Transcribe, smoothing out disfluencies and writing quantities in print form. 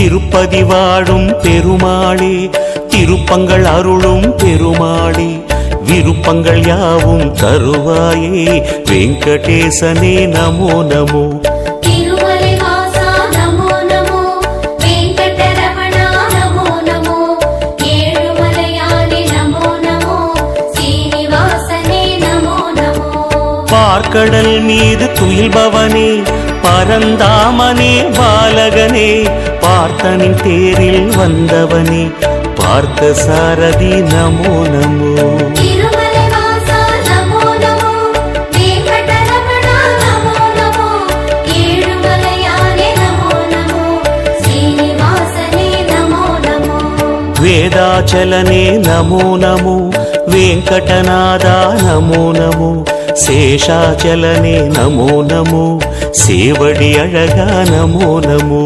திருப்பதி வாழும் பெருமாளே, திருப்பங்கள் அருளும் பெருமாளே, விருப்பங்கள் யாவும் தருவாயே வெங்கடேசனே நமோ நமோ. பார்க்கடல் மீது துயில்பவனே, பரந்தாமனே பாலகனே, பார்த்தனின் தேரில் வந்தவனே, பார்த்த சாரதி நமோ நமோ. வேதாச்சலனே நமோ நமோ, வெங்கடநாதா நமோ நமோ, சேஷாச்சலனே நமோ நமோ, சேவடி அழகா நமோ நமோ.